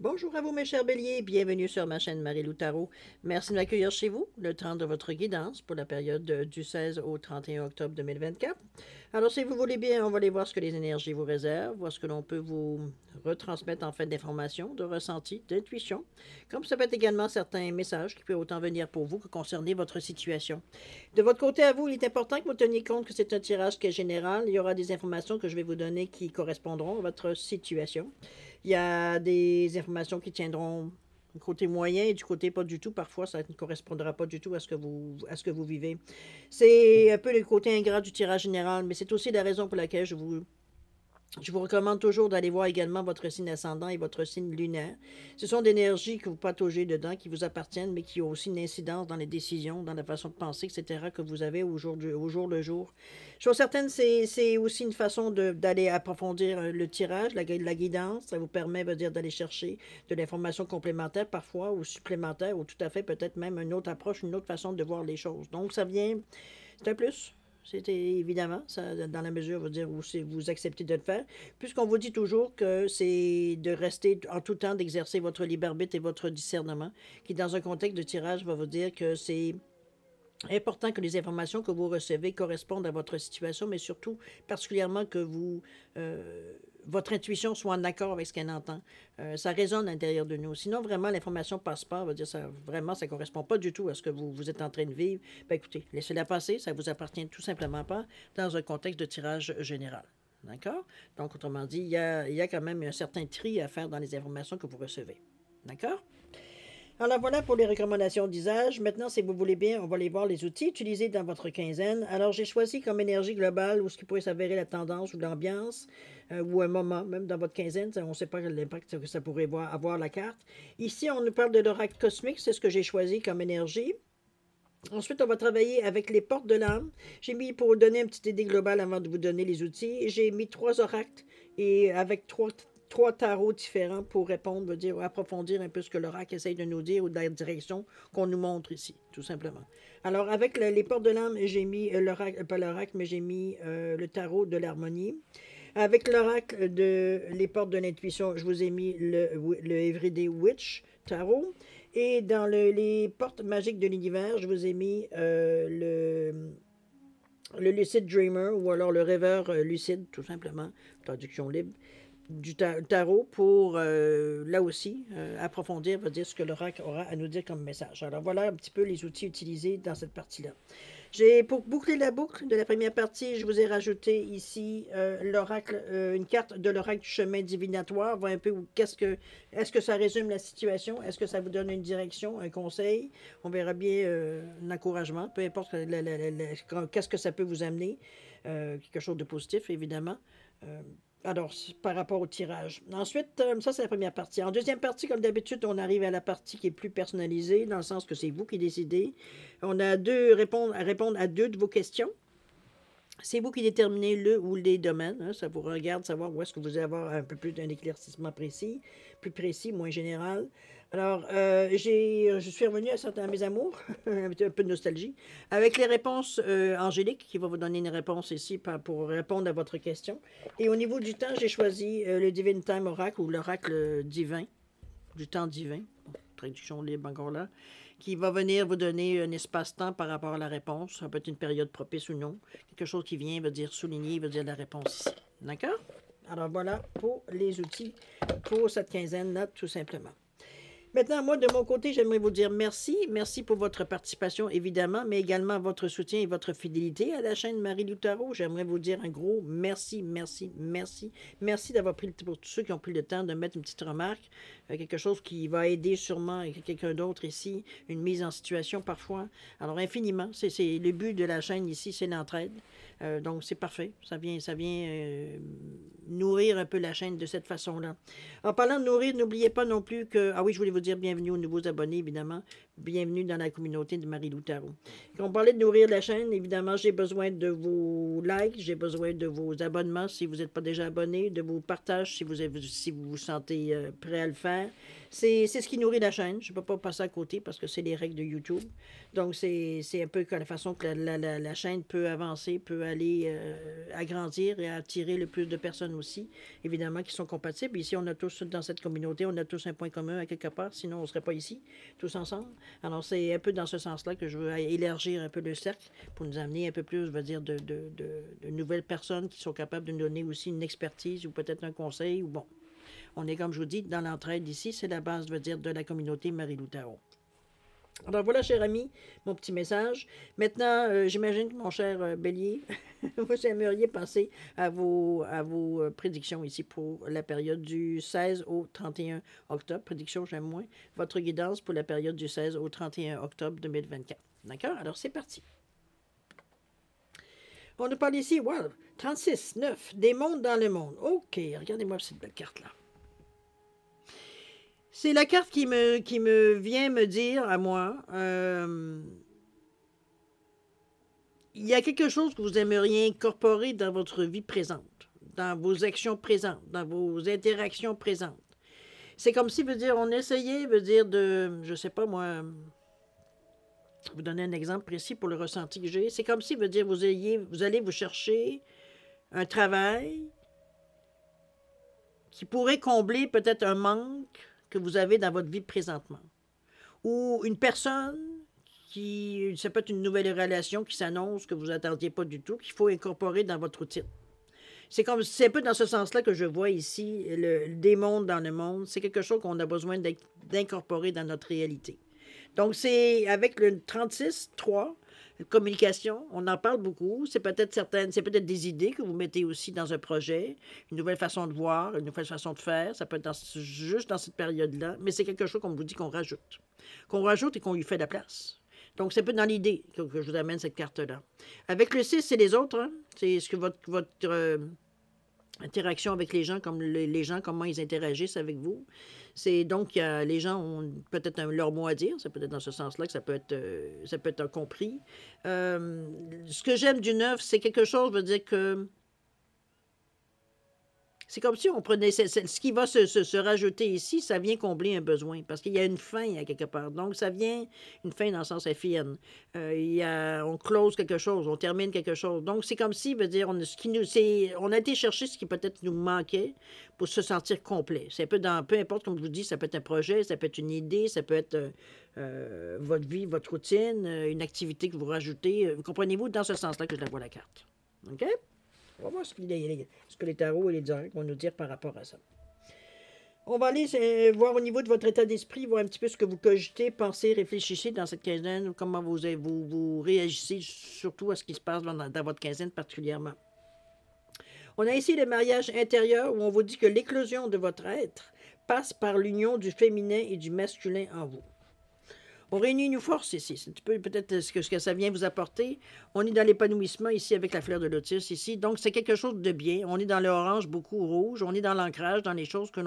Bonjour à vous mes chers béliers, bienvenue sur ma chaîne Marie-Lou Tarot. Merci de m'accueillir chez vous, le temps de votre guidance pour la période du 16 au 31 octobre 2024. Alors si vous voulez bien, on va aller voir ce que les énergies vous réservent, voir ce que l'on peut vous retransmettre en fait d'informations, de ressentis, d'intuition, comme ça peut être également certains messages qui peuvent autant venir pour vous que concerner votre situation. De votre côté à vous, il est important que vous teniez compte que c'est un tirage qui est général. Il y aura des informations que je vais vous donner qui correspondront à votre situation. Il y a des informations qui tiendront du côté moyen et du côté pas du tout. Parfois, ça ne correspondra pas du tout à ce que vous vivez. C'est un peu le côté ingrat du tirage général, mais c'est aussi la raison pour laquelle je vous recommande toujours d'aller voir également votre signe ascendant et votre signe lunaire. Ce sont des énergies que vous pataugez dedans, qui vous appartiennent, mais qui ont aussi une incidence dans les décisions, dans la façon de penser, etc., que vous avez au jour le jour. Chose certaine, c'est aussi une façon d'aller approfondir le tirage, la guidance. Ça vous permet, veut dire, d'aller chercher de l'information complémentaire parfois, ou supplémentaire, ou tout à fait peut-être même une autre approche, une autre façon de voir les choses. Donc, ça vient, c'est un plus. C'était évidemment, ça, dans la mesure, vous dire, où vous acceptez de le faire, puisqu'on vous dit toujours que c'est de rester en tout temps, d'exercer votre libre arbitre et votre discernement, qui dans un contexte de tirage va vous dire que c'est important que les informations que vous recevez correspondent à votre situation, mais surtout, particulièrement que votre intuition soit en accord avec ce qu'elle entend. Ça résonne à l'intérieur de nous. Sinon, vraiment, l'information ne passe pas. On va dire ça, vraiment, ça ne correspond pas du tout à ce que vous êtes en train de vivre. Ben, écoutez, laissez-la passer. Ça ne vous appartient tout simplement pas dans un contexte de tirage général. D'accord? Donc, autrement dit, il y a quand même un certain tri à faire dans les informations que vous recevez. D'accord? Alors voilà pour les recommandations d'usage. Maintenant, si vous voulez bien, on va aller voir les outils utilisés dans votre quinzaine. Alors, j'ai choisi comme énergie globale ou ce qui pourrait s'avérer la tendance ou l'ambiance ou un moment, même dans votre quinzaine. On ne sait pas l'impact que ça pourrait avoir la carte. Ici, on nous parle de l'oracle cosmique. C'est ce que j'ai choisi comme énergie. Ensuite, on va travailler avec les portes de l'âme. J'ai mis, pour donner une petite idée globale avant de vous donner les outils, j'ai mis 3 oracles et avec trois tarots différents pour répondre, veut dire approfondir un peu ce que l'oracle essaye de nous dire ou de la direction qu'on nous montre ici, tout simplement. Alors, avec les portes de l'âme, j'ai mis l'oracle, pas l'oracle, mais j'ai mis le tarot de l'harmonie. Avec l'oracle de les portes de l'intuition, je vous ai mis le Everyday Witch Tarot. Et dans les portes magiques de l'univers, je vous ai mis le Lucid Dreamer ou alors le rêveur lucide, tout simplement, traduction libre, du tarot pour, là aussi, approfondir, va dire ce que l'oracle aura à nous dire comme message. Alors voilà un petit peu les outils utilisés dans cette partie-là. Pour boucler la boucle de la première partie, je vous ai rajouté ici l'oracle, une carte de l'oracle du chemin divinatoire. Voir un peu est-ce que ça résume la situation? Est-ce que ça vous donne une direction, un conseil? On verra bien un encouragement, peu importe qu'est-ce que ça peut vous amener. Quelque chose de positif, évidemment. Alors, par rapport au tirage. Ensuite, ça, c'est la première partie. En deuxième partie, comme d'habitude, on arrive à la partie qui est plus personnalisée, dans le sens que c'est vous qui décidez. On a à répondre à 2 de vos questions. C'est vous qui déterminez le ou les domaines. Hein, ça vous regarde savoir où est-ce que vous allez avoir un peu plus d'un éclaircissement précis, plus précis, moins général. Alors, je suis revenu à mes amours, un peu de nostalgie, avec les réponses angéliques, qui va vous donner une réponse ici pour répondre à votre question. Et au niveau du temps, j'ai choisi le Divine Time Oracle ou l'oracle divin, du temps divin, traduction libre encore là, qui va venir vous donner un espace-temps par rapport à la réponse. Ça peut être une période propice ou non. Quelque chose qui vient, veut dire souligner, veut dire la réponse ici. D'accord? Alors voilà pour les outils pour cette quinzaine-là, tout simplement. Maintenant, moi, de mon côté, j'aimerais vous dire merci. Merci pour votre participation, évidemment, mais également votre soutien et votre fidélité à la chaîne Marie-Lou Tarot. J'aimerais vous dire un gros merci, merci, merci. Merci d'avoir pris le temps, pour tous ceux qui ont pris le temps de mettre une petite remarque, quelque chose qui va aider sûrement quelqu'un d'autre ici, une mise en situation parfois. Alors, infiniment, c'est le but de la chaîne ici, c'est l'entraide. Donc, c'est parfait. Ça vient nourrir un peu la chaîne de cette façon-là. En parlant de nourrir, n'oubliez pas non plus que... Ah oui, je voulais vous dire bienvenue aux nouveaux abonnés, évidemment. Bienvenue dans la communauté de Marie-Lou Tarot. Quand on parlait de nourrir la chaîne, évidemment, j'ai besoin de vos likes, j'ai besoin de vos abonnements si vous n'êtes pas déjà abonné, de vos partages si vous vous sentez prêt à le faire. C'est ce qui nourrit la chaîne. Je ne peux pas passer à côté parce que c'est les règles de YouTube. Donc, c'est un peu la façon que la chaîne peut avancer, peut aller agrandir et attirer le plus de personnes aussi, évidemment, qui sont compatibles. Ici, on a tous, dans cette communauté, on a tous un point commun à quelque part, sinon on ne serait pas ici, tous ensemble. Alors, c'est un peu dans ce sens-là que je veux élargir un peu le cercle pour nous amener un peu plus, je veux dire, de nouvelles personnes qui sont capables de nous donner aussi une expertise ou peut-être un conseil, ou bon. On est, comme je vous dis, dans l'entraide ici, c'est la base, je veux dire, de la communauté Marie-Lou Tarot. Alors voilà, cher ami, mon petit message. Maintenant, j'imagine que mon cher Bélier, vous aimeriez passer à vos prédictions ici pour la période du 16 au 31 octobre. Prédiction, j'aime moins. Votre guidance pour la période du 16 au 31 octobre 2024. D'accord? Alors, c'est parti. On nous parle ici, wow, 36, 9, des mondes dans le monde. OK, regardez-moi cette belle carte-là. C'est la carte qui me vient me dire à moi, il y a quelque chose que vous aimeriez incorporer dans votre vie présente, dans vos actions présentes, dans vos interactions présentes. C'est comme si, veut dire, on essayait, veut dire, je sais pas moi, vous donner un exemple précis pour le ressenti que j'ai. C'est comme si, veut dire, vous allez vous chercher un travail qui pourrait combler peut-être un manque que vous avez dans votre vie présentement. Ou une personne ça peut être une nouvelle relation qui s'annonce que vous n'attendiez pas du tout, qu'il faut incorporer dans votre routine. C'est un peu dans ce sens-là que je vois ici des mondes dans le monde. C'est quelque chose qu'on a besoin d'incorporer dans notre réalité. Donc, c'est avec le 36-3, communication, on en parle beaucoup. C'est peut-être des idées que vous mettez aussi dans un projet, une nouvelle façon de voir, une nouvelle façon de faire. Ça peut être juste dans cette période-là, mais c'est quelque chose, comme vous dit, qu'on rajoute. Qu'on rajoute et qu'on lui fait de la place. Donc, c'est un peu dans l'idée que je vous amène cette carte-là. Avec le 6, c'est les autres. Hein? C'est ce que votre interaction avec les gens, comme les gens, comment ils interagissent avec vous. C'est donc, les gens ont peut-être leur mot à dire. C'est peut-être dans ce sens-là que ça peut être compris. Ce que j'aime du 9, c'est quelque chose, je veux dire que c'est comme si on prenait ce qui va se rajouter ici, ça vient combler un besoin, parce qu'il y a une fin à quelque part. Donc, ça vient une fin dans le sens FN. On close quelque chose, on termine quelque chose. Donc, c'est comme si, veut dire, on a été chercher ce qui peut-être nous manquait pour se sentir complet. C'est un peu peu importe, comme je vous dis, ça peut être un projet, ça peut être une idée, ça peut être votre vie, votre routine, une activité que vous rajoutez. Comprenez-vous, dans ce sens-là que je la vois la carte. OK? On va voir ce que les tarots et les directs vont nous dire par rapport à ça. On va aller voir au niveau de votre état d'esprit, voir un petit peu ce que vous cogitez, pensez, réfléchissez dans cette quinzaine, comment vous réagissez surtout à ce qui se passe dans votre quinzaine particulièrement. On a ici le mariage intérieur où on vous dit que l'éclosion de votre être passe par l'union du féminin et du masculin en vous. On réunit une force ici. C'est un peu peut-être ce que ça vient vous apporter. On est dans l'épanouissement ici avec la fleur de lotus ici. Donc, c'est quelque chose de bien. On est dans l'orange, beaucoup rouge. On est dans l'ancrage, dans les choses que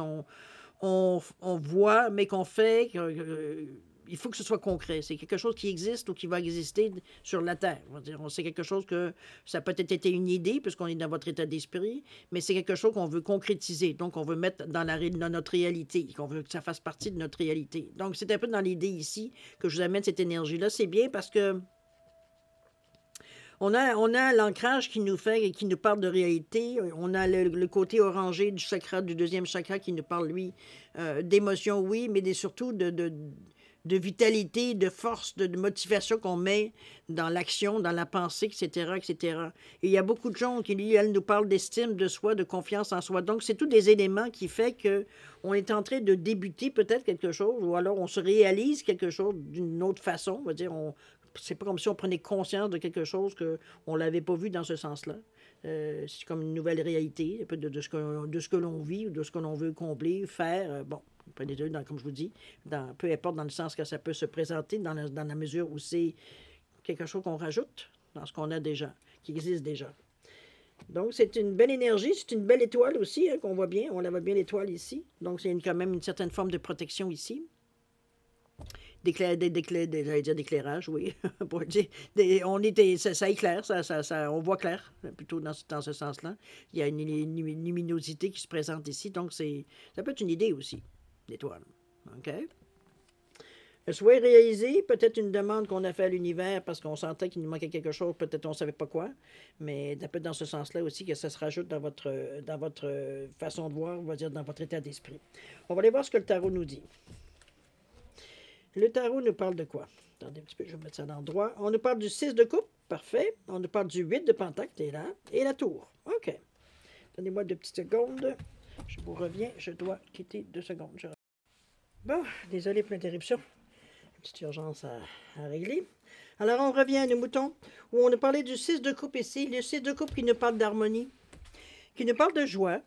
on voit, mais qu'on fait. Il faut que ce soit concret. C'est quelque chose qui existe ou qui va exister sur la Terre. C'est quelque chose que ça peut être été une idée, puisqu'on est dans votre état d'esprit, mais c'est quelque chose qu'on veut concrétiser. Donc, on veut mettre dans notre réalité, qu'on veut que ça fasse partie de notre réalité. Donc, c'est un peu dans l'idée ici que je vous amène cette énergie-là. C'est bien parce que on a l'ancrage qui nous fait et qui nous parle de réalité. On a le côté orangé du deuxième chakra qui nous parle, lui, d'émotion, oui, mais surtout de vitalité, de force, de motivation qu'on met dans l'action, dans la pensée, etc., etc. Et il y a beaucoup de gens qui, elles nous parlent d'estime de soi, de confiance en soi. Donc, c'est tous des éléments qui font qu'on est en train de débuter peut-être quelque chose, ou alors on se réalise quelque chose d'une autre façon. On va dire, c'est pas comme si on prenait conscience de quelque chose qu'on ne l'avait pas vu dans ce sens-là. C'est comme une nouvelle réalité, un peu de ce que l'on vit ou de ce que l'on veut combler, faire. Bon, prenez-le, comme je vous dis, peu importe dans le sens que ça peut se présenter, dans la mesure où c'est quelque chose qu'on rajoute dans ce qu'on a déjà, qui existe déjà. Donc, c'est une belle énergie, c'est une belle étoile aussi, hein, qu'on voit bien. On la voit bien, l'étoile ici. Donc, c'est quand même une certaine forme de protection ici. J'allais dire d'éclairage, oui. Ça éclaire, on voit clair, plutôt dans ce sens-là. Il y a une luminosité qui se présente ici, donc ça peut être une idée aussi, l'étoile. OK? soit réalisé, peut-être une demande qu'on a fait à l'univers parce qu'on sentait qu'il nous manquait quelque chose, peut-être on ne savait pas quoi, mais un peu dans ce sens-là aussi que ça se rajoute dans votre façon de voir, on va dire dans votre état d'esprit. On va aller voir ce que le tarot nous dit. Le tarot nous parle de quoi? Attendez un petit peu, je vais mettre ça à l'endroit. On nous parle du 6 de coupe, parfait. On nous parle du 8 de pentacle, et là, et la tour. OK. Donnez-moi 2 petites secondes. Je vous reviens, je dois quitter 2 secondes. Bon, désolé pour l'interruption. Petite urgence à régler. Alors, on revient à nos moutons, où on a parlé du 6 de coupe ici. Le 6 de coupe qui nous parle d'harmonie, qui nous parle de joie.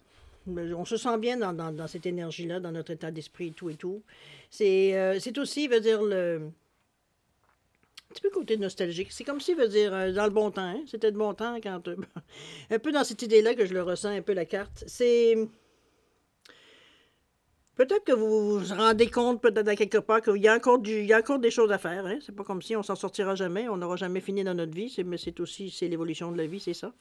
On se sent bien dans cette énergie-là, dans notre état d'esprit et tout et tout. C'est aussi, veut dire, un petit peu côté nostalgique. C'est comme si, veut dire, dans le bon temps. Hein? C'était de bon temps quand... un peu dans cette idée-là que je le ressens, un peu la carte. C'est... Peut-être que vous vous rendez compte, peut-être à quelque part, qu'il y a encore des choses à faire. Hein? C'est pas comme si on s'en sortira jamais, on n'aura jamais fini dans notre vie, mais c'est l'évolution de la vie, c'est ça.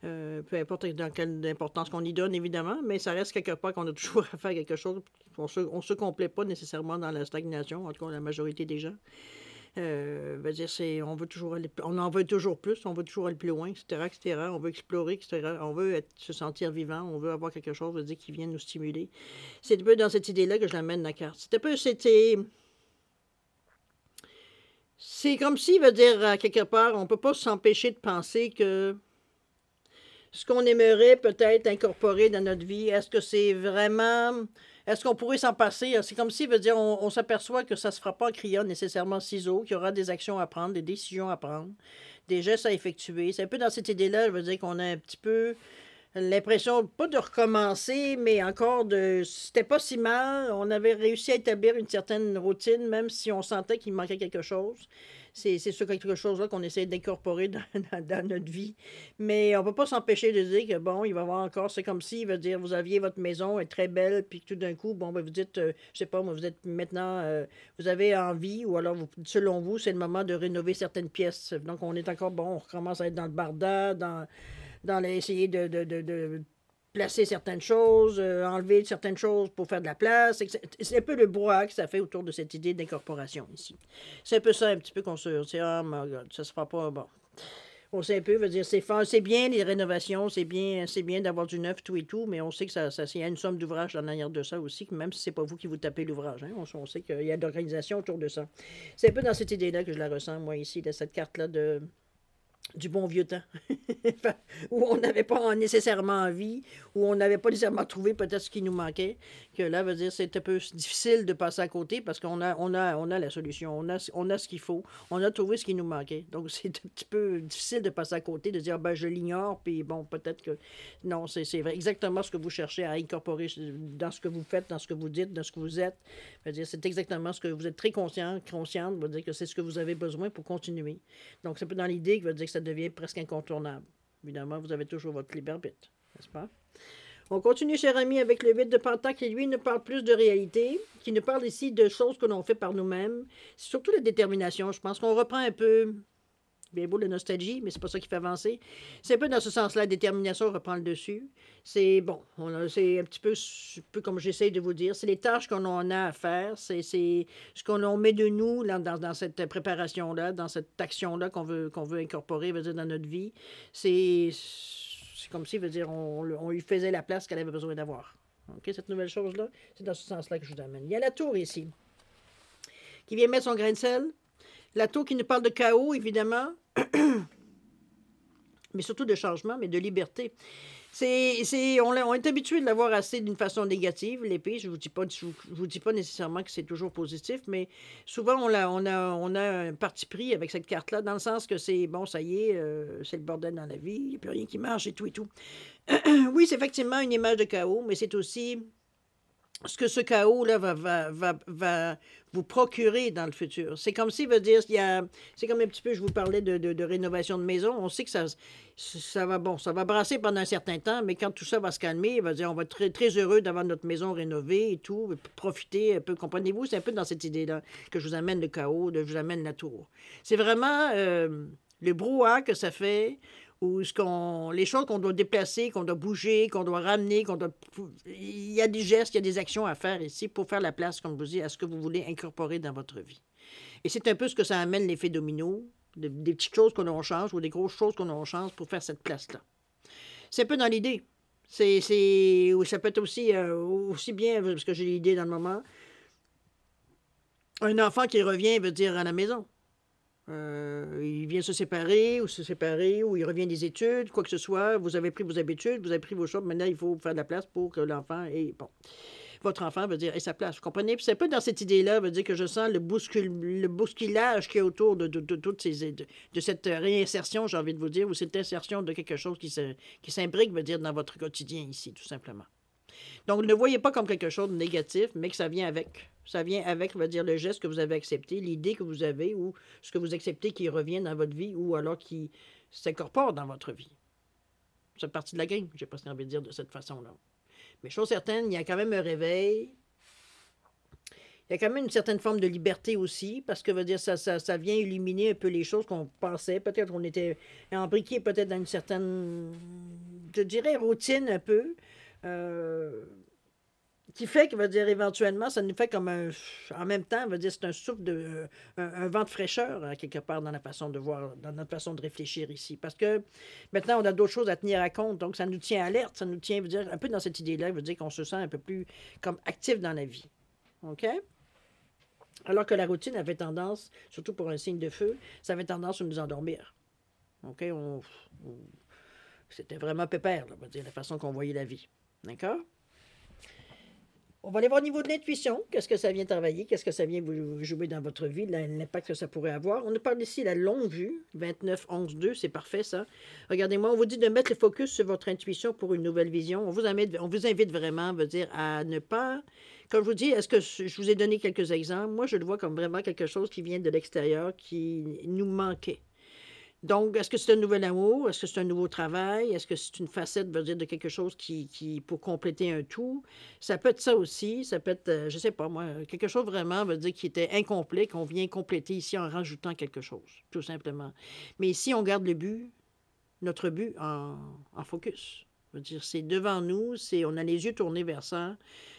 Peu importe dans quelle importance qu'on y donne, évidemment, mais ça reste quelque part qu'on a toujours à faire quelque chose. On se complaît pas nécessairement dans la stagnation, en tout cas la majorité des gens. Veut dire, on en veut toujours plus, on veut toujours aller plus loin, etc., etc. On veut explorer, etc. On veut se sentir vivant, on veut avoir quelque chose, veut dire, qui vient nous stimuler. C'est un peu dans cette idée-là que je l'amène la carte. C'est comme si, veut dire, à quelque part, on ne peut pas s'empêcher de penser que ce qu'on aimerait peut-être incorporer dans notre vie, est-ce que c'est vraiment... Est-ce qu'on pourrait s'en passer? C'est comme si, veut dire, on s'aperçoit que ça ne se fera pas en criant nécessairement ciseaux, qu'il y aura des actions à prendre, des décisions à prendre, des gestes à effectuer. C'est un peu dans cette idée-là, je veux dire, qu'on a un petit peu l'impression, pas de recommencer, mais encore de... C'était pas si mal. On avait réussi à établir une certaine routine, même si on sentait qu'il manquait quelque chose. C'est ce quelque chose-là qu'on essaie d'incorporer dans notre vie. Mais on ne peut pas s'empêcher de dire que, bon, il va y avoir encore... C'est comme si, il veut dire, vous aviez votre maison, elle est très belle, puis tout d'un coup, bon, ben, vous dites, je sais pas, moi, vous êtes maintenant... vous avez envie, ou alors, selon vous, c'est le moment de rénover certaines pièces. Donc, on est encore, bon, on recommence à être dans le barda, essayer de placer certaines choses, enlever certaines choses pour faire de la place. C'est un peu le brouhaha que ça fait autour de cette idée d'incorporation ici. C'est un peu ça, un petit peu qu'on se dit, oh my God, ça se fera pas, bon. On sait un peu, veut dire, c'est bien les rénovations, c'est bien d'avoir du neuf, tout et tout, mais on sait que il y a une somme d'ouvrage en arrière de ça aussi, que même si c'est pas vous qui vous tapez l'ouvrage, hein, on sait qu'il y a de l'organisation autour de ça. C'est un peu dans cette idée-là que je la ressens, moi, ici, de cette carte-là du bon vieux temps, où on n'avait pas nécessairement envie, où on n'avait pas nécessairement trouvé peut-être ce qui nous manquait, que là, veut dire, c'est un peu difficile de passer à côté parce qu'on a la solution, on a ce qu'il faut, on a trouvé ce qui nous manquait. Donc, c'est un petit peu difficile de passer à côté, de dire, ben, je l'ignore, puis bon, peut-être que... Non, c'est vrai, exactement ce que vous cherchez à incorporer dans ce que vous faites, dans ce que vous dites, dans ce que vous êtes. Veut dire, c'est exactement ce que vous êtes très consciente, veut dire que c'est ce que vous avez besoin pour continuer. Donc, c'est un peu dans l'idée que veut dire que ça devient presque incontournable. Évidemment, vous avez toujours votre libre arbitre, n'est-ce pas? On continue, cher ami, avec le 8 de Pentacle, qui lui nous parle plus de réalité, qui nous parle ici de choses que l'on fait par nous-mêmes. C'est surtout la détermination. Je pense qu'on reprend un peu, bien beau la nostalgie, mais c'est pas ça qui fait avancer. C'est un peu dans ce sens-là, la détermination reprend le dessus. C'est bon, c'est un petit peu comme j'essaie de vous dire, c'est les tâches qu'on a à faire, c'est ce qu'on met de nous là, dans cette préparation-là, dans cette action-là qu'on veut incorporer, veut dire, dans notre vie. C'est comme si, veut dire, on lui faisait la place qu'elle avait besoin d'avoir. OK, cette nouvelle chose-là, c'est dans ce sens-là que je vous amène. Il y a la tour ici, qui vient mettre son grain de sel. La tour qui nous parle de chaos, évidemment, mais surtout de changement, mais de liberté. On est habitué de l'avoir assez d'une façon négative, l'épée. Je vous dis pas nécessairement que c'est toujours positif, mais souvent on a un parti pris avec cette carte-là, dans le sens que c'est, bon, ça y est, c'est le bordel dans la vie, il n'y a plus rien qui marche et tout et tout. Oui, c'est effectivement une image de chaos, mais c'est aussi ce que ce chaos-là va vous procurer dans le futur. C'est comme s'il veut dire, c'est comme un petit peu, je vous parlais de rénovation de maison, on sait que ça va brasser pendant un certain temps, mais quand tout ça va se calmer, il va dire, on va être très, très heureux d'avoir notre maison rénovée et tout, profiter un peu, comprenez-vous, c'est un peu dans cette idée-là que je vous amène le chaos, je vous amène la tour. C'est vraiment le brouhaha que ça fait, ou les choses qu'on doit déplacer, qu'on doit bouger, qu'on doit ramener, il y a des gestes, il y a des actions à faire ici pour faire la place, comme je vous dis, à ce que vous voulez incorporer dans votre vie. Et c'est un peu ce que ça amène l'effet domino, des petites choses qu'on change ou des grosses choses qu'on change pour faire cette place-là. C'est un peu dans l'idée. Ça peut être aussi bien, parce que j'ai l'idée dans le moment, un enfant qui revient veut dire à la maison. Il vient se séparer, ou il revient des études, quoi que ce soit. Vous avez pris vos habitudes, vous avez pris vos choses. Maintenant, il faut faire de la place pour que l'enfant ait... Bon, votre enfant veut dire ait sa place. Vous comprenez? Puis c'est un peu dans cette idée-là, veut dire que je sens le bousculage qui est autour de toutes de cette réinsertion, j'ai envie de vous dire, ou cette insertion de quelque chose qui s'imbrique, veut dire, dans votre quotidien ici, tout simplement. Donc, ne le voyez pas comme quelque chose de négatif, mais que ça vient avec. Ça vient avec, veut dire, le geste que vous avez accepté, l'idée que vous avez, ou ce que vous acceptez qui revient dans votre vie, ou alors qui s'incorpore dans votre vie. C'est partie de la game, j'ai presque envie de dire, de cette façon-là. Mais chose certaine, il y a quand même un réveil. Il y a quand même une certaine forme de liberté aussi, parce que veut dire ça vient illuminer un peu les choses qu'on pensait. Peut-être qu'on était embriqué peut-être dans une certaine, je dirais, routine un peu. Qui fait que, veut dire, éventuellement, ça nous fait comme en même temps, veut dire, c'est un souffle un vent de fraîcheur, quelque part, dans la façon de voir, dans notre façon de réfléchir ici. Parce que maintenant, on a d'autres choses à tenir à compte, donc ça nous tient alerte, ça nous tient, veut dire, un peu dans cette idée-là, veut dire qu'on se sent un peu plus comme actif dans la vie. OK? Alors que la routine avait tendance, surtout pour un signe de feu, ça avait tendance à nous endormir. OK? C'était vraiment pépère, là, on va dire, la façon qu'on voyait la vie. D'accord? On va aller voir au niveau de l'intuition. Qu'est-ce que ça vient travailler? Qu'est-ce que ça vient vous jouer dans votre vie? L'impact que ça pourrait avoir. On nous parle ici de la longue vue. 29, 11, 2. C'est parfait, ça. Regardez-moi, on vous dit de mettre le focus sur votre intuition pour une nouvelle vision. On vous invite vraiment, veut dire, à ne pas... Comme je vous dis, est-ce que je vous ai donné quelques exemples? Moi, je le vois comme vraiment quelque chose qui vient de l'extérieur, qui nous manquait. Donc, est-ce que c'est un nouvel amour? Est-ce que c'est un nouveau travail? Est-ce que c'est une facette, veut dire, de quelque chose pour compléter un tout? Ça peut être ça aussi. Ça peut être, je sais pas moi, quelque chose vraiment, veut dire, qui était incomplet, qu'on vient compléter ici en rajoutant quelque chose, tout simplement. Mais ici, on garde notre but en focus. Je veux dire, c'est devant nous, on a les yeux tournés vers ça.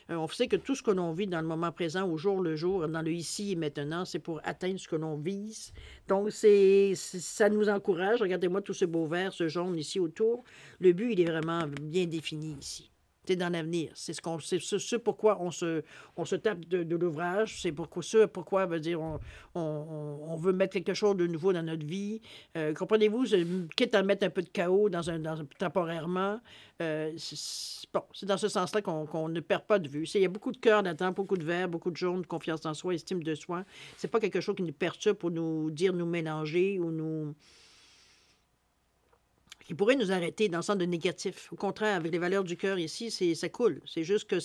On sait que tout ce que l'on vit dans le moment présent, au jour le jour, dans le ici et maintenant, c'est pour atteindre ce que l'on vise. Donc, ça nous encourage. Regardez-moi tout ce beau vert, ce jaune ici autour. Le but, il est vraiment bien défini ici. C'est dans l'avenir. C'est ce pourquoi on se tape de l'ouvrage. C'est pourquoi veut dire on veut mettre quelque chose de nouveau dans notre vie. Comprenez-vous, quitte à mettre un peu de chaos temporairement. C'est dans ce sens-là qu'on ne perd pas de vue. Il y a beaucoup de cœur là-dedans, beaucoup de vert, beaucoup de jaune, de confiance en soi, estime de soi. C'est pas quelque chose qui nous perturbe pour nous dire nous mélanger ou qui pourrait nous arrêter dans le sens de négatif. Au contraire, avec les valeurs du cœur ici, ça coule. C'est juste que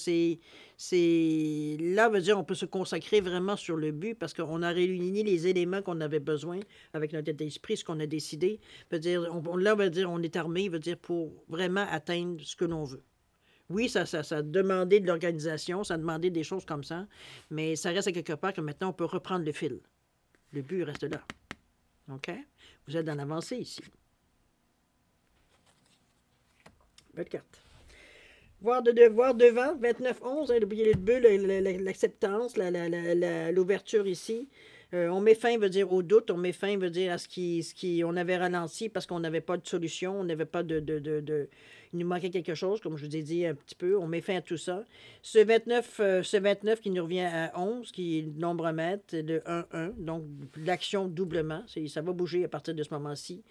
là, veut dire, on peut se consacrer vraiment sur le but parce qu'on a réuni les éléments qu'on avait besoin avec notre état d'esprit, ce qu'on a décidé. Veut dire, là, veut dire, on est armé, veut dire, pour vraiment atteindre ce que l'on veut. Oui, ça a demandé de l'organisation, ça a demandé des choses comme ça, mais ça reste à quelque part que maintenant, on peut reprendre le fil. Le but reste là. OK? Vous êtes dans l'avancée ici. 24. Voir devant, 29-11, hein, oubliez le but, l'acceptance, l'ouverture ici. On met fin, veut dire, au doute, on met fin, veut dire, à on avait ralenti parce qu'on n'avait pas de solution, on n'avait pas il nous manquait quelque chose, comme je vous ai dit un petit peu, on met fin à tout ça. Ce 29 qui nous revient à 11, qui est le nombre mètre, le 1-1, donc l'action doublement, ça va bouger à partir de ce moment-ci.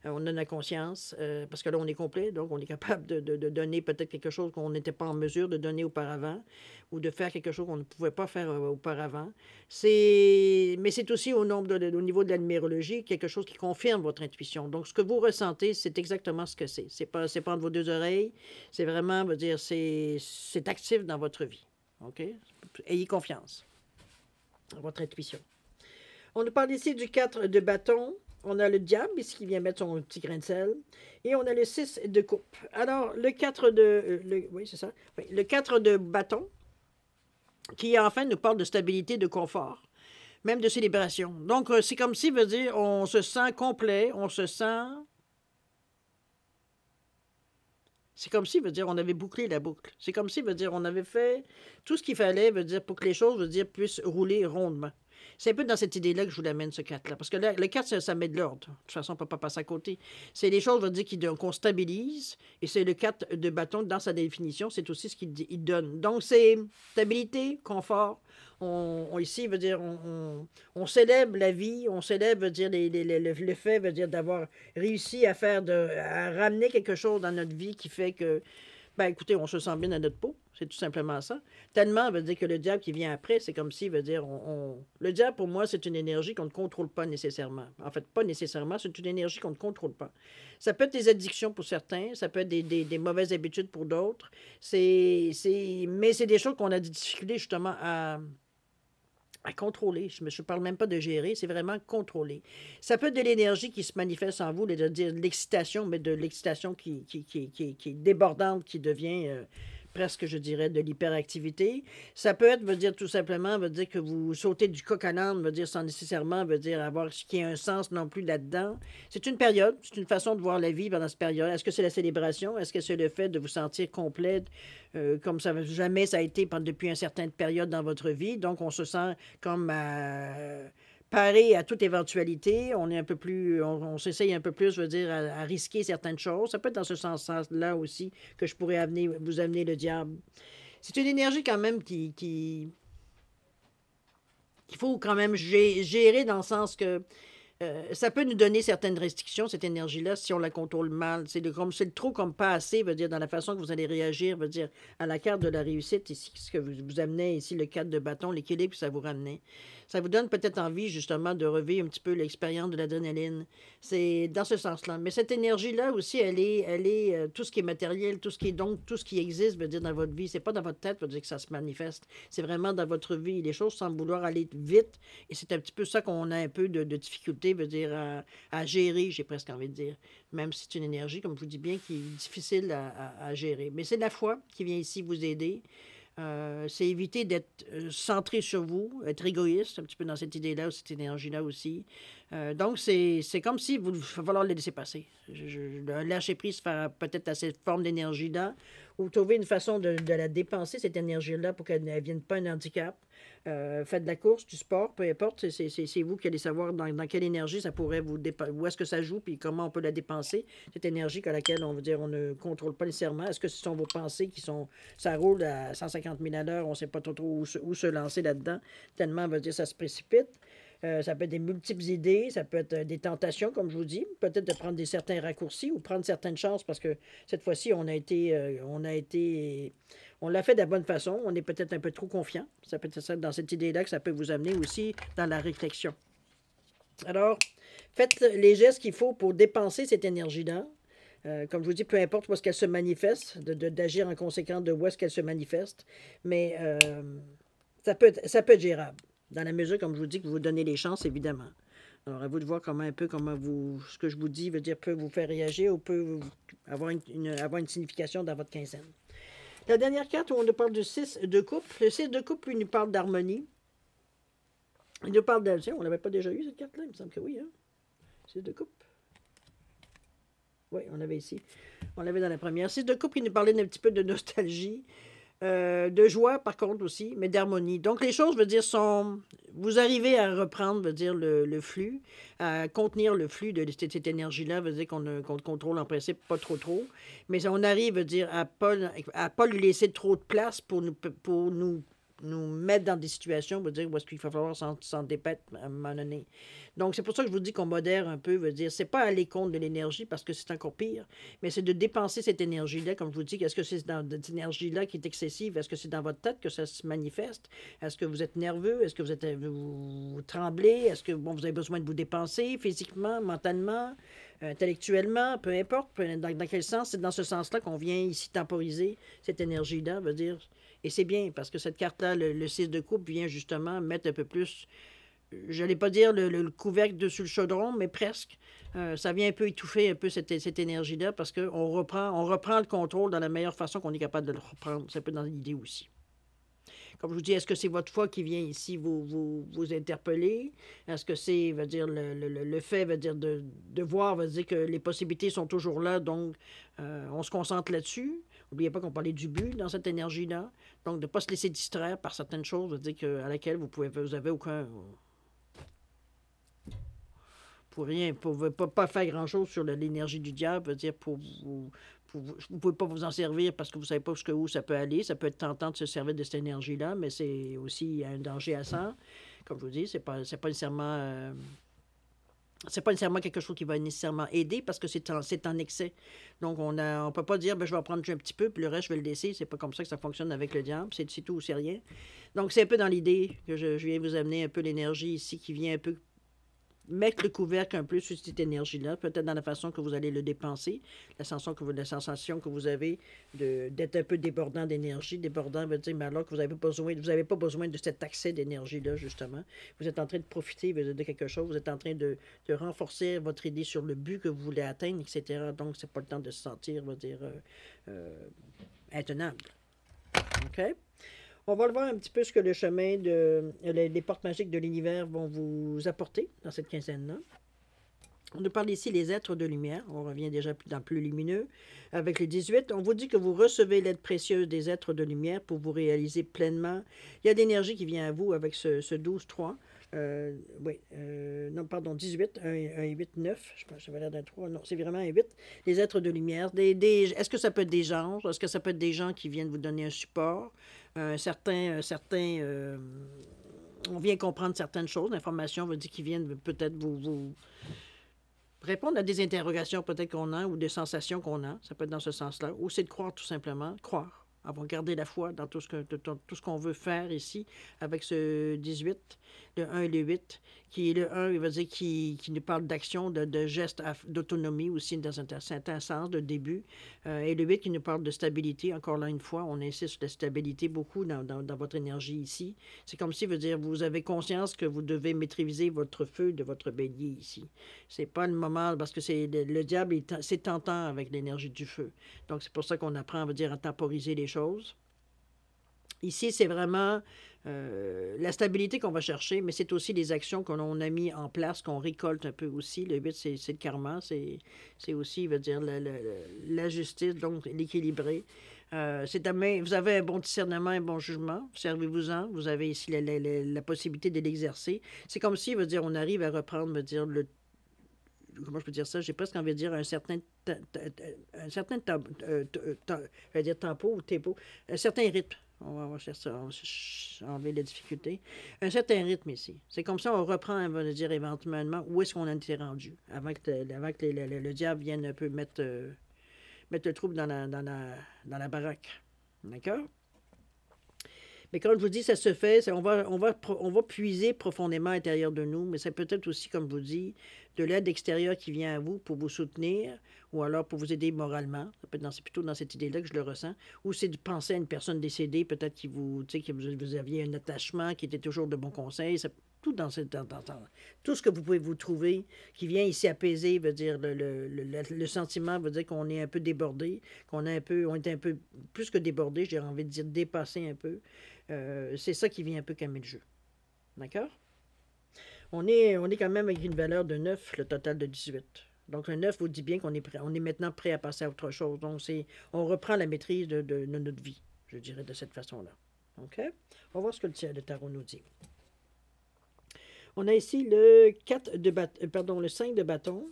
On a la conscience, parce que là, on est complet, donc on est capable de donner peut-être quelque chose qu'on n'était pas en mesure de donner auparavant, ou de faire quelque chose qu'on ne pouvait pas faire auparavant. Mais c'est aussi au niveau de la numérologie, quelque chose qui confirme votre intuition. Donc, ce que vous ressentez, c'est exactement ce que c'est. C'est pas entre vos deux oreilles, c'est vraiment, veut dire, c'est actif dans votre vie. OK? Ayez confiance dans votre intuition. On nous parle ici du 4 de bâton. On a le diable ici qui vient mettre son petit grain de sel. Et on a le 6 de coupe. Alors, le 4 oui, c'est ça. Oui, le 4 de bâton, qui enfin nous parle de stabilité, de confort, même de célébration. Donc, c'est comme si, veut dire, on se sent complet, on se sent... C'est comme si, veut dire, on avait bouclé la boucle. C'est comme si, veut dire, on avait fait tout ce qu'il fallait, veut dire, pour que les choses, veut dire, puissent rouler rondement. C'est un peu dans cette idée-là que je vous l'amène, ce 4-là. Parce que là, le 4, ça met de l'ordre. De toute façon, on ne peut pas passer à côté. C'est les choses, on va dire, qu'on stabilise. Et c'est le 4 de bâton, dans sa définition, c'est aussi ce qu'il donne. Donc, c'est stabilité, confort. Ici, veut dire, on célèbre la vie, on célèbre, veut dire, le fait, veut dire, d'avoir réussi à ramener quelque chose dans notre vie qui fait que, ben écoutez, on se sent bien dans notre peau. C'est tout simplement ça. Tellement, veut dire que le diable qui vient après, c'est comme si, veut dire, le diable, pour moi, c'est une énergie qu'on ne contrôle pas nécessairement. En fait, pas nécessairement, c'est une énergie qu'on ne contrôle pas. Ça peut être des addictions pour certains, ça peut être des mauvaises habitudes pour d'autres. Mais c'est des choses qu'on a des difficultés, justement, à contrôler. Je ne parle même pas de gérer, c'est vraiment contrôler. Ça peut être de l'énergie qui se manifeste en vous, c'est-à-dire de l'excitation, mais de l'excitation qui est débordante, qui devient presque, je dirais, de l'hyperactivité. Ça peut être, veut dire tout simplement, veut dire que vous sautez du coq à l'âne, veut dire sans nécessairement, veut dire avoir ce qui ait un sens non plus là-dedans. C'est une période, c'est une façon de voir la vie pendant cette période. Est-ce que c'est la célébration? Est-ce que c'est le fait de vous sentir complète comme ça jamais ça a été depuis une certaine période dans votre vie? Donc, on se sent comme paré à toute éventualité, on est un peu plus, on s'essaye un peu plus, je veux dire, à risquer certaines choses. Ça peut être dans ce sens-là aussi que je pourrais vous amener le diable. C'est une énergie quand même qu'il faut quand même gérer dans le sens que ça peut nous donner certaines restrictions, cette énergie-là, si on la contrôle mal. C'est le trop comme pas assez, veut dire, dans la façon que vous allez réagir, veut dire, à la carte de la réussite, ici, ce que vous amenez ici, le 4 de bâton, l'équilibre, ça vous ramenait. Ça vous donne peut-être envie, justement, de revivre un petit peu l'expérience de l'adrénaline. C'est dans ce sens-là. Mais cette énergie-là aussi, elle est tout ce qui est matériel, tout ce qui existe, veut dire, dans votre vie. C'est pas dans votre tête, veut dire que ça se manifeste. C'est vraiment dans votre vie. Les choses semblent vouloir aller vite. Et c'est un petit peu ça qu'on a un peu de difficulté, veut dire, à gérer, j'ai presque envie de dire. Même si c'est une énergie, comme je vous dis bien, qui est difficile à gérer. Mais c'est la foi qui vient ici vous aider. C'est éviter d'être centré sur vous, être égoïste, un petit peu dans cette idée-là, cette énergie-là aussi. Donc, c'est comme si il va falloir le laisser passer. Lâcher prise peut-être à cette forme d'énergie-là, ou trouver une façon de la dépenser, cette énergie-là, pour qu'elle ne vienne pas un handicap. Faites de la course, du sport, peu importe, c'est vous qui allez savoir dans quelle énergie ça pourrait vous dépenser, où est-ce que ça joue, puis comment on peut la dépenser, cette énergie à laquelle on veut dire on ne contrôle pas nécessairement. Est-ce que ce sont vos pensées ça roule à 150 000 à l'heure, on ne sait pas trop où se lancer là-dedans, tellement, on veut dire, ça se précipite. Ça peut être des multiples idées, ça peut être des tentations, comme je vous dis, peut-être de prendre certains raccourcis ou prendre certaines chances parce que cette fois-ci, on l'a fait de la bonne façon, on est peut-être un peu trop confiant. Ça peut être ça, dans cette idée-là que ça peut vous amener aussi dans la réflexion. Alors, faites les gestes qu'il faut pour dépenser cette énergie-là. Comme je vous dis, peu importe où est-ce qu'elle se manifeste, d'agir en conséquence de où est-ce qu'elle se manifeste, mais ça peut être gérable. Dans la mesure, comme je vous dis, que vous donnez les chances, évidemment. Alors, à vous de voir ce que je vous dis veut dire peut vous faire réagir ou peut avoir une signification dans votre quinzaine. La dernière carte où on nous parle du 6 de coupe. Le 6 de coupe, lui, nous parle d'harmonie. Il nous parle d'alger. On n'avait pas déjà eu cette carte-là? Il me semble que oui. Hein? 6 de coupe. Oui, on l'avait ici. On l'avait dans la première. 6 de coupe, il nous parlait d'un petit peu de nostalgie. De joie, par contre, aussi, mais d'harmonie. Donc, les choses, veut dire, vous arrivez à reprendre, veut dire, le flux, à contenir le flux de cette énergie-là, veut dire qu'on contrôle en principe pas trop, mais on arrive, veut dire, à pas lui laisser trop de place pour nous mettre dans des situations, veut dire, où est-ce qu'il va falloir s'en dépaître à un moment donné. Donc, c'est pour ça que je vous dis qu'on modère un peu, veut dire, c'est pas aller contre de l'énergie parce que c'est encore pire, mais c'est de dépenser cette énergie-là, comme je vous dis, est-ce que c'est dans cette énergie-là qui est excessive? Est-ce que c'est dans votre tête que ça se manifeste? Est-ce que vous êtes nerveux? Est-ce que vous tremblez? Est-ce que vous avez besoin de vous dépenser physiquement, mentalement, intellectuellement, peu importe, dans quel sens? C'est dans ce sens-là qu'on vient ici temporiser cette énergie-là, veut dire. Et c'est bien, parce que cette carte-là, le 6 de coupe, vient justement mettre un peu plus, je n'allais pas dire le couvercle dessus le chaudron, mais presque. Ça vient un peu étouffer un peu cette énergie-là, parce qu'on reprend le contrôle dans la meilleure façon qu'on est capable de le reprendre. C'est un peu dans l'idée aussi. Comme je vous dis, est-ce que c'est votre foi qui vient ici vous interpeller? Est-ce que c'est, veut dire, le fait, veut dire, de voir, veut dire que les possibilités sont toujours là, donc on se concentre là-dessus? N'oubliez pas qu'on parlait du but dans cette énergie-là. Donc, de ne pas se laisser distraire par certaines choses, veut dire à laquelle vous avez aucun rien, pour pas faire grand-chose sur l'énergie du diable, veut dire vous ne pouvez pas vous en servir parce que vous ne savez pas où ça peut aller. Ça peut être tentant de se servir de cette énergie-là, mais c'est aussi un danger à ça. Comme je vous dis, c'est pas nécessairement... c'est pas nécessairement quelque chose qui va nécessairement aider parce que c'est en excès. Donc, on peut pas dire, ben, je vais en prendre un petit peu, puis le reste, je vais le laisser. C'est pas comme ça que ça fonctionne avec le diable. C'est tout ou c'est rien. Donc, c'est un peu dans l'idée que je viens vous amener un peu l'énergie ici qui vient un peu mettre le couvercle un peu sur cette énergie-là, peut-être dans la façon que vous allez le dépenser, la sensation que vous avez d'être un peu débordant d'énergie. Débordant veut dire, mais alors que vous n'avez pas besoin de cet accès d'énergie-là, justement. Vous êtes en train de profiter de quelque chose, vous êtes en train de renforcer votre idée sur le but que vous voulez atteindre, etc. Donc, c'est pas le temps de se sentir, on va dire, intenable. OK? On va le voir un petit peu ce que le chemin les portes magiques de l'univers vont vous apporter dans cette quinzaine-là. On nous parle ici des êtres de lumière. On revient déjà dans plus lumineux. Avec le 18, on vous dit que vous recevez l'aide précieuse des êtres de lumière pour vous réaliser pleinement. Il y a de l'énergie qui vient à vous avec ce 12-3. Non, pardon, 18, 1, 8, 9. Je pense que ça va l'air d'un 3. Non, c'est vraiment un 8. Les êtres de lumière. Est-ce que ça peut être des anges? Est-ce que ça peut être des gens qui viennent vous donner un support? On vient comprendre certaines choses. L'information veut dire qu'ils viennent peut-être vous répondre à des interrogations peut-être qu'on a ou des sensations qu'on a. Ça peut être dans ce sens-là. Ou c'est de croire tout simplement. Croire. Avoir gardé la foi dans tout ce qu'on veut faire ici avec ce 18, le 1 et le 8, qui est le 1, il va dire, qui nous parle d'action, de gestes, d'autonomie aussi dans un certain sens, de début, et le 8 qui nous parle de stabilité. Encore là, une fois, on insiste sur la stabilité beaucoup dans votre énergie ici. C'est comme si, veut dire, vous avez conscience que vous devez maîtriser votre feu de votre bélier ici. C'est pas le moment, parce que le diable, c'est tentant avec l'énergie du feu. Donc, c'est pour ça qu'on apprend, on va dire, à temporiser les choses. Ici, c'est vraiment la stabilité qu'on va chercher, mais c'est aussi les actions qu'on a mis en place, qu'on récolte un peu aussi. Le 8, c'est le karma, c'est aussi, il veut dire, la justice, donc l'équilibré. Vous avez un bon discernement, un bon jugement, servez-vous-en. Vous avez ici la possibilité de l'exercer. C'est comme si, veut dire, on arrive à reprendre, veut dire, comment je peux dire ça? J'ai presque envie de dire un certain tempo ou tempo, un certain rythme. On va chercher ça, on va enlever les difficultés. Un certain rythme ici. C'est comme ça, on reprend, on va dire éventuellement, où est-ce qu'on a été rendu, avant que le diable vienne un peu mettre le trouble dans la baraque. D'accord? Mais comme je vous dis, ça se fait, on va puiser profondément à l'intérieur de nous, mais c'est peut-être aussi, comme je vous dis, de l'aide extérieure qui vient à vous pour vous soutenir ou alors pour vous aider moralement. Ça peut être c'est plutôt dans cette idée-là que je le ressens. Ou c'est de penser à une personne décédée, peut-être que vous aviez un attachement, qui était toujours de bons conseils. Tout dans tout ce que vous pouvez vous trouver qui vient ici apaiser, veut dire le sentiment veut dire qu'on est un peu débordé, on est un peu plus que débordé, j'ai envie de dire dépassé un peu. C'est ça qui vient un peu calmer le jeu. D'accord? On est quand même avec une valeur de 9, le total de 18. Donc, le 9 vous dit bien qu'on est maintenant prêt à passer à autre chose. Donc, on reprend la maîtrise de notre vie, je dirais, de cette façon-là. OK? On va voir ce que le tarot nous dit. On a ici le 5 de bâton.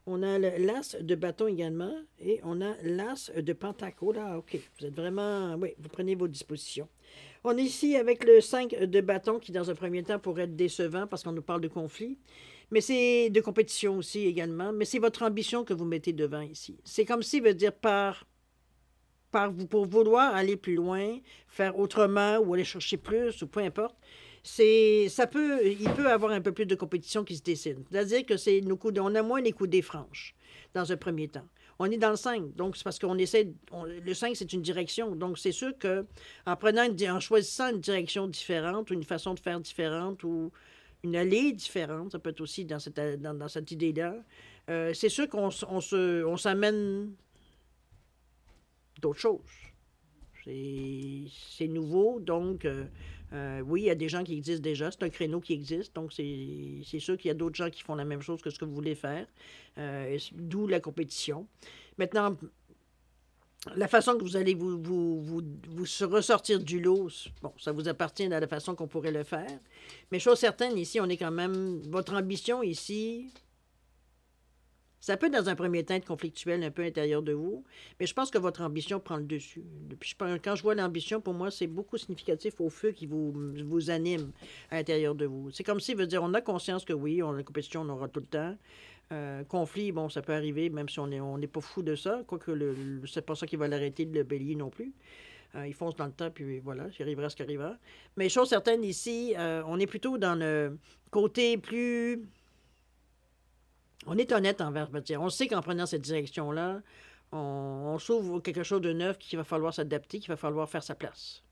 On a l'as de bâton également. Et on a l'as de pentacle. Là, OK. Vous êtes vraiment... Oui, vous prenez vos dispositions. On est ici avec le 5 de bâton qui, dans un premier temps, pourrait être décevant parce qu'on nous parle de conflit. Mais c'est de compétition aussi également. Mais c'est votre ambition que vous mettez devant ici. C'est comme si, veut dire, pour vouloir aller plus loin, faire autrement ou aller chercher plus ou peu importe, il peut avoir un peu plus de compétition qui se dessine. C'est-à-dire que on a moins les coudées franches dans un premier temps. On est dans le 5, donc c'est parce qu'on essaie... le 5, c'est une direction. Donc, c'est sûr que en choisissant une direction différente ou une façon de faire différente ou une allée différente, ça peut être aussi dans cette idée-là, c'est sûr qu'on s'amène d'autres choses. C'est nouveau, donc oui, il y a des gens qui existent déjà, c'est un créneau qui existe, donc c'est sûr qu'il y a d'autres gens qui font la même chose que ce que vous voulez faire, d'où la compétition. Maintenant, la façon que vous allez vous ressortir du lot, bon, ça vous appartient à la façon qu'on pourrait le faire, mais chose certaine, ici, on est quand même, votre ambition ici Ça peut, dans un premier temps, être conflictuel un peu à l'intérieur de vous, mais je pense que votre ambition prend le dessus. Quand je vois l'ambition, pour moi, c'est beaucoup significatif au feu qui vous anime à l'intérieur de vous. C'est comme si, veut dire, on a conscience que oui, la compétition, on aura tout le temps. Conflit, bon, ça peut arriver, même si on n'est pas fou de ça, quoique c'est pas ça qui va l'arrêter de le bélier non plus. Il fonce dans le temps, puis voilà, il arrivera ce qui arrivera. Mais chose certaine, ici, on est plutôt dans le côté plus... On est honnête envers, on sait qu'en prenant cette direction-là, on s'ouvre quelque chose de neuf qu'il va falloir s'adapter, qu'il va falloir faire sa place.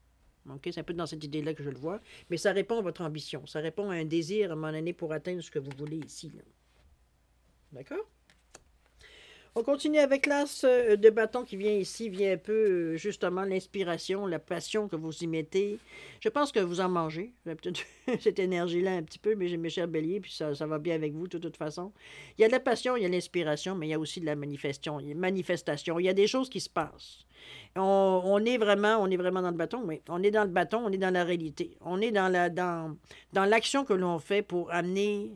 Okay? C'est un peu dans cette idée-là que je le vois. Mais ça répond à votre ambition. Ça répond à un désir à un moment donné pour atteindre ce que vous voulez ici. D'accord? On continue avec l'as de bâton qui vient ici, vient un peu justement l'inspiration, la passion que vous y mettez. Je pense que vous en mangez, peut-être cette énergie-là un petit peu, mais mes chers béliers, puis ça va bien avec vous de toute façon. Il y a de la passion, il y a de l'inspiration, mais il y a aussi de la manifestation. Il y a des choses qui se passent. On est vraiment dans le bâton, oui. On est dans le bâton, on est dans la réalité. On est dans l'action que l'on fait pour amener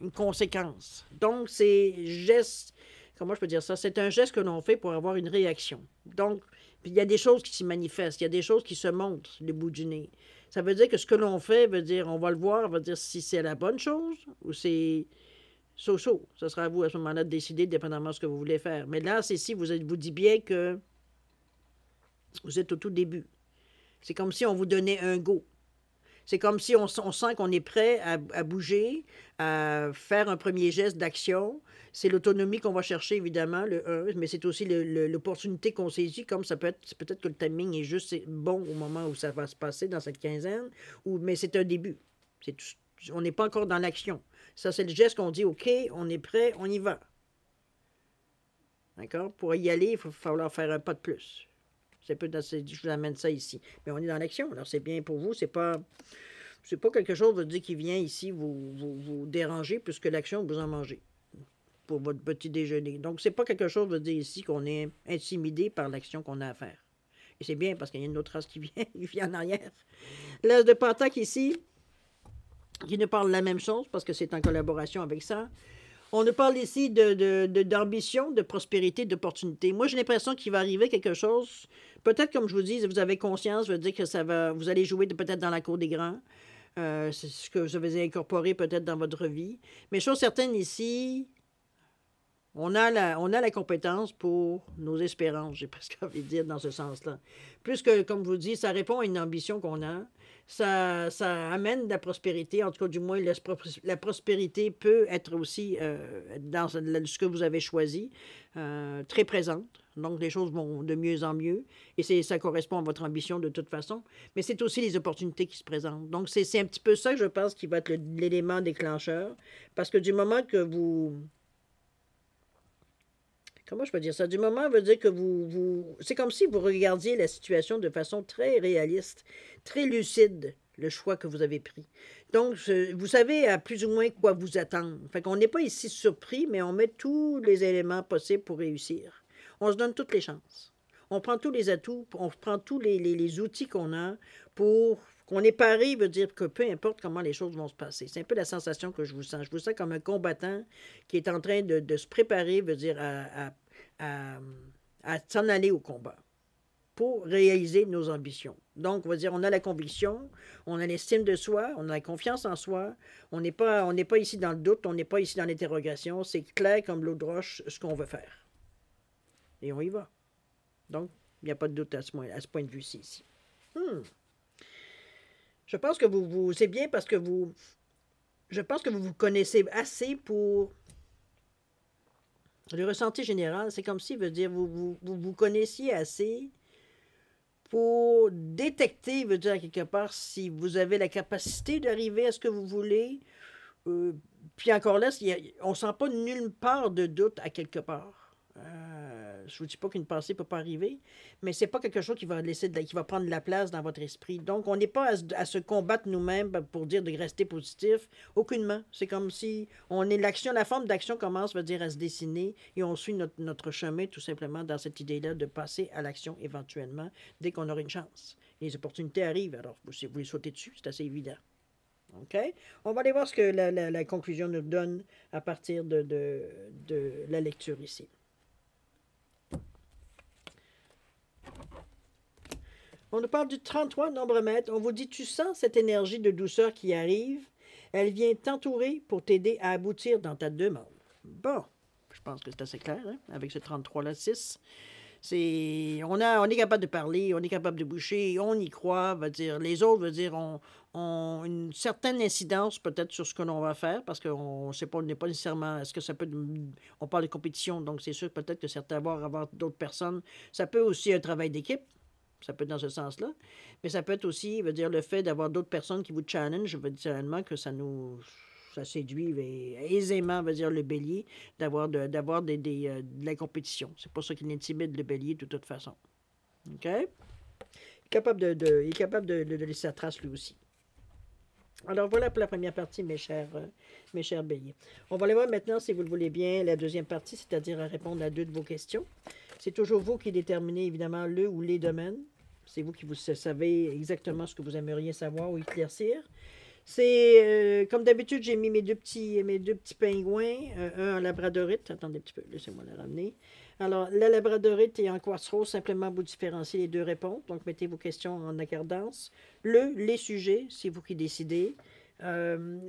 une conséquence. Donc, ces gestes... Comment je peux dire ça? C'est un geste que l'on fait pour avoir une réaction. Donc, il y a des choses qui s'y manifestent, il y a des choses qui se montrent le bout du nez. Ça veut dire que ce que l'on fait veut dire, on va le voir, veut dire si c'est la bonne chose ou c'est so-so. Ce sera à vous à ce moment-là de décider, dépendamment de ce que vous voulez faire. Mais là, c'est si vous dit bien que vous êtes au tout début. C'est comme si on vous donnait un go. C'est comme si on sent qu'on est prêt à bouger, à faire un premier geste d'action. C'est l'autonomie qu'on va chercher, évidemment, le 1, mais c'est aussi l'opportunité qu'on saisit, comme ça peut être, c'est peut-être que le timing est juste bon au moment où ça va se passer dans cette quinzaine, mais c'est un début. On n'est pas encore dans l'action. Ça, c'est le geste qu'on dit, OK, on est prêt, on y va. D'accord? Pour y aller, il va falloir faire un pas de plus. Je vous amène ça ici. Mais on est dans l'action, alors c'est bien pour vous, c'est pas quelque chose de dire qui vient ici vous déranger puisque l'action, vous en mangez pour votre petit déjeuner. Donc, c'est pas quelque chose de dire ici qu'on est intimidé par l'action qu'on a à faire. Et c'est bien parce qu'il y a une autre race qui vient en arrière. L'as de Pentacle ici, qui nous parle de la même chose parce que c'est en collaboration avec ça. On nous parle ici d'ambition, de prospérité, d'opportunité. Moi, j'ai l'impression qu'il va arriver quelque chose. Peut-être, comme je vous dis, vous avez conscience, veut dire que vous allez jouer peut-être dans la cour des grands. C'est ce que vous avez incorporé peut-être dans votre vie. Mais chose certaine ici, on a la compétence pour nos espérances, j'ai presque envie de dire dans ce sens-là. Plus que, comme je vous dis, ça répond à une ambition qu'on a. Ça amène de la prospérité. En tout cas, du moins, la prospérité peut être aussi dans ce que vous avez choisi, très présente. Donc, les choses vont de mieux en mieux. Et ça correspond à votre ambition de toute façon. Mais c'est aussi les opportunités qui se présentent. Donc, c'est un petit peu ça, je pense, qui va être l'élément déclencheur. Parce que du moment que vous... Comment je peux dire ça? Du moment, veut dire que c'est comme si vous regardiez la situation de façon très réaliste, très lucide, le choix que vous avez pris. Donc, vous savez à plus ou moins quoi vous attendre. Fait qu'on n'est pas ici surpris, mais on met tous les éléments possibles pour réussir. On se donne toutes les chances. On prend tous les atouts, on prend tous les outils qu'on a pour qu'on est paré, veut dire que peu importe comment les choses vont se passer. C'est un peu la sensation que je vous sens. Je vous sens comme un combattant qui est en train de se préparer, veut dire, à s'en aller au combat pour réaliser nos ambitions. Donc, on va dire, on a la conviction, on a l'estime de soi, on a la confiance en soi, on n'est pas ici dans le doute, on n'est pas ici dans l'interrogation, c'est clair comme l'eau de roche ce qu'on veut faire. Et on y va. Donc, il n'y a pas de doute à ce point de vue-ci. Ici. Je pense que c'est bien parce que je pense que vous vous connaissez assez pour le ressenti général. C'est comme si, veut dire, vous connaissiez assez pour détecter, veut dire, quelque part, si vous avez la capacité d'arriver à ce que vous voulez. Puis encore là, on ne sent pas nulle part de doute à quelque part. Je ne vous dis pas qu'une pensée ne peut pas arriver, mais ce n'est pas quelque chose qui va prendre de la place dans votre esprit. Donc, on n'est pas à se combattre nous-mêmes pour dire de rester positif, aucunement. C'est comme si la forme d'action commence, veut dire, à se dessiner et on suit notre chemin tout simplement dans cette idée-là de passer à l'action éventuellement dès qu'on aura une chance. Les opportunités arrivent, alors vous les sautez dessus, c'est assez évident. OK? On va aller voir ce que la conclusion nous donne à partir de la lecture ici. On nous parle du 33 nombre maître. On vous dit, tu sens cette énergie de douceur qui arrive. Elle vient t'entourer pour t'aider à aboutir dans ta demande. Bon, je pense que c'est assez clair, hein, avec ce 33-là, 6. On est capable de parler, on est capable de boucher, on y croit, va dire. Les autres, veut dire, ont une certaine incidence peut-être sur ce que l'on va faire, parce qu'on ne sait pas, on n'est pas nécessairement, est-ce que ça peut, on parle de compétition, donc c'est sûr peut-être que certains avoir d'autres personnes, ça peut aussi être un travail d'équipe, ça peut être dans ce sens-là, mais ça peut être aussi, veut dire, le fait d'avoir d'autres personnes qui vous challenge, veut dire que ça séduit aisément, veut dire, le bélier, d'avoir de la compétition. C'est pas ça qui l'intimide, le bélier, de toute façon. OK? Il est capable il est capable de laisser sa trace, lui aussi. Alors, voilà pour la première partie, mes chers béliers. On va aller voir maintenant, si vous le voulez bien, la deuxième partie, c'est-à-dire à répondre à 2 de vos questions. C'est toujours vous qui déterminez, évidemment, le ou les domaines. C'est vous qui vous savez exactement ce que vous aimeriez savoir ou éclaircir. C'est, comme d'habitude, j'ai mis mes deux petits pingouins, un en labradorite. Attendez un petit peu, laissez-moi le ramener. Alors, la labradorite est en quartz rose, simplement vous différenciez les 2 réponses. Donc, mettez vos questions en accordance. Les sujets, c'est vous qui décidez.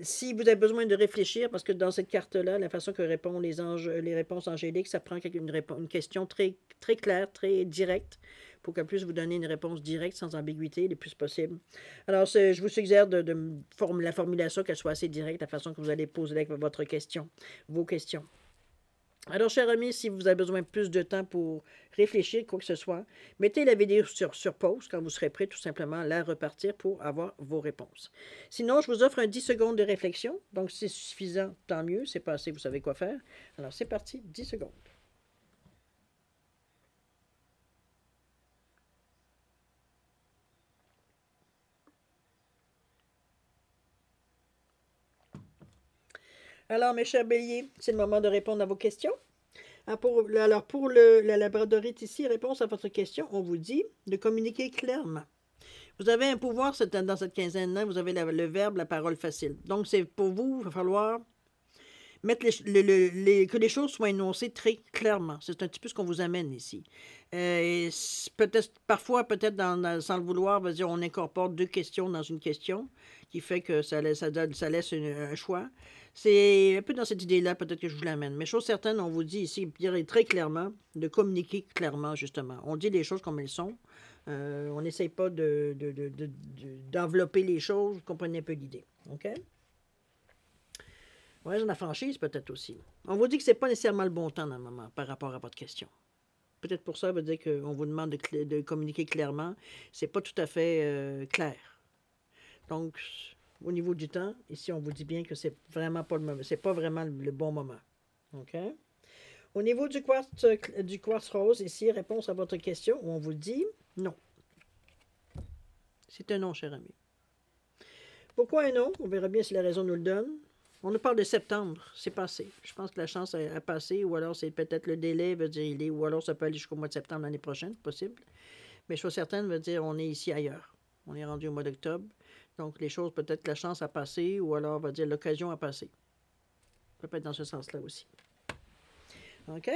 Si vous avez besoin de réfléchir, parce que dans cette carte-là, la façon que répondent les réponses angéliques, ça prend une question très, très claire, très directe, pour qu'elle puisse vous donner une réponse directe, sans ambiguïté, le plus possible. Alors, je vous suggère la formulation, qu'elle soit assez directe, la façon que vous allez poser votre question, vos questions. Alors, chers amis, si vous avez besoin de plus de temps pour réfléchir, quoi que ce soit, mettez la vidéo sur pause quand vous serez prêt, tout simplement, à la repartir pour avoir vos réponses. Sinon, je vous offre un 10 secondes de réflexion. Donc, si c'est suffisant, tant mieux. C'est pas assez, vous savez quoi faire. Alors, c'est parti, 10 secondes. Alors, mes chers béliers, c'est le moment de répondre à vos questions. Alors, pour la labradorite ici, réponse à votre question, on vous dit de communiquer clairement. Vous avez un pouvoir dans cette quinzaine-là, vous avez le verbe, la parole facile. Donc, c'est pour vous, il va falloir mettre que les choses soient énoncées très clairement. C'est un petit peu ce qu'on vous amène ici. Parfois, sans le vouloir, on incorpore 2 questions dans une question, qui fait que ça laisse un choix. C'est un peu dans cette idée-là, peut-être que je vous l'amène. Mais chose certaine, on vous dit ici, très clairement, de communiquer clairement, justement. On dit les choses comme elles sont. On n'essaye pas d'envelopper les choses. Vous comprenez un peu l'idée. OK? Ouais, j'en ai franchise peut-être aussi. On vous dit que c'est pas nécessairement le bon temps dans le moment par rapport à votre question. Peut-être pour ça, ça veut dire qu'on vous demande de communiquer clairement. C'est pas tout à fait clair. Donc, au niveau du temps, ici, on vous dit bien que c'est vraiment pas c'est pas vraiment le bon moment. OK? Au niveau du quartz rose, ici, réponse à votre question, on vous dit non. C'est un non, cher ami. Pourquoi un non? On verra bien si la raison nous le donne. On nous parle de septembre, c'est passé. Je pense que la chance a passé, ou alors c'est peut-être le délai, veut dire ou alors ça peut aller jusqu'au mois de septembre l'année prochaine, possible. Mais chose certaine veut dire on est ici ailleurs. On est rendu au mois d'octobre. Donc les choses, peut-être que la chance a passé, ou alors va dire l'occasion a passé. Ça peut être dans ce sens-là aussi. OK?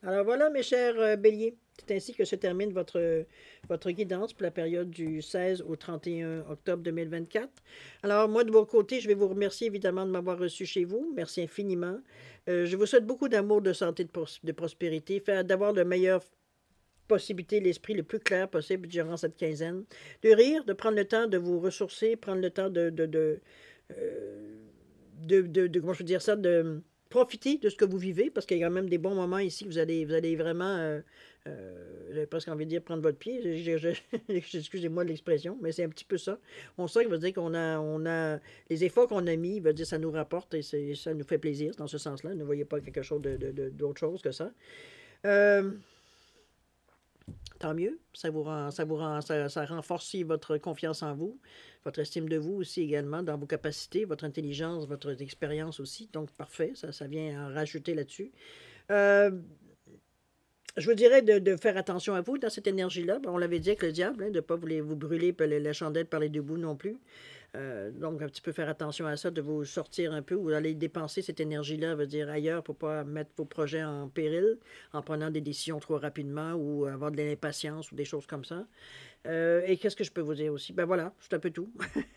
Alors voilà, mes chers béliers. C'est ainsi que se termine votre guidance pour la période du 16 au 31 octobre 2024. Alors, moi, de mon côté, je vais vous remercier évidemment de m'avoir reçu chez vous. Merci infiniment. Je vous souhaite beaucoup d'amour, de santé, de prospérité, d'avoir le meilleur possibilité, l'esprit le plus clair possible durant cette quinzaine. De rire, de prendre le temps de vous ressourcer, prendre le temps comment je veux dire ça, de profiter de ce que vous vivez, parce qu'il y a quand même des bons moments ici, vous allez vraiment, j'avais presque envie de dire prendre votre pied, excusez-moi de l'expression, mais c'est un petit peu ça. On sait que veut dire qu'on a les efforts qu'on a mis, veut dire ça nous rapporte et ça nous fait plaisir dans ce sens-là. Ne voyez pas quelque chose d'autre chose que ça. Tant mieux, ça renforce votre confiance en vous, votre estime de vous aussi également, dans vos capacités, votre intelligence, votre expérience aussi. Donc, parfait, ça vient en rajouter là-dessus. Je vous dirais de faire attention à vous dans cette énergie-là. On l'avait dit avec le diable, de ne pas vous brûler la chandelle par les 2 bouts non plus. Donc, un petit peu faire attention à ça, de vous sortir un peu ou d'aller dépenser cette énergie-là, veut dire ailleurs, pour pas mettre vos projets en péril en prenant des décisions trop rapidement ou avoir de l'impatience ou des choses comme ça. Et qu'est-ce que je peux vous dire aussi? Ben voilà, c'est un peu tout.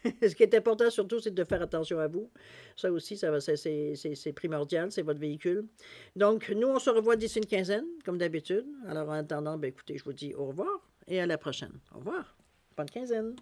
Ce qui est important surtout, c'est de faire attention à vous. Ça aussi, c'est primordial, c'est votre véhicule. Donc, nous, on se revoit d'ici une quinzaine, comme d'habitude. Alors, en attendant, ben écoutez, je vous dis au revoir et à la prochaine. Au revoir. Bonne quinzaine.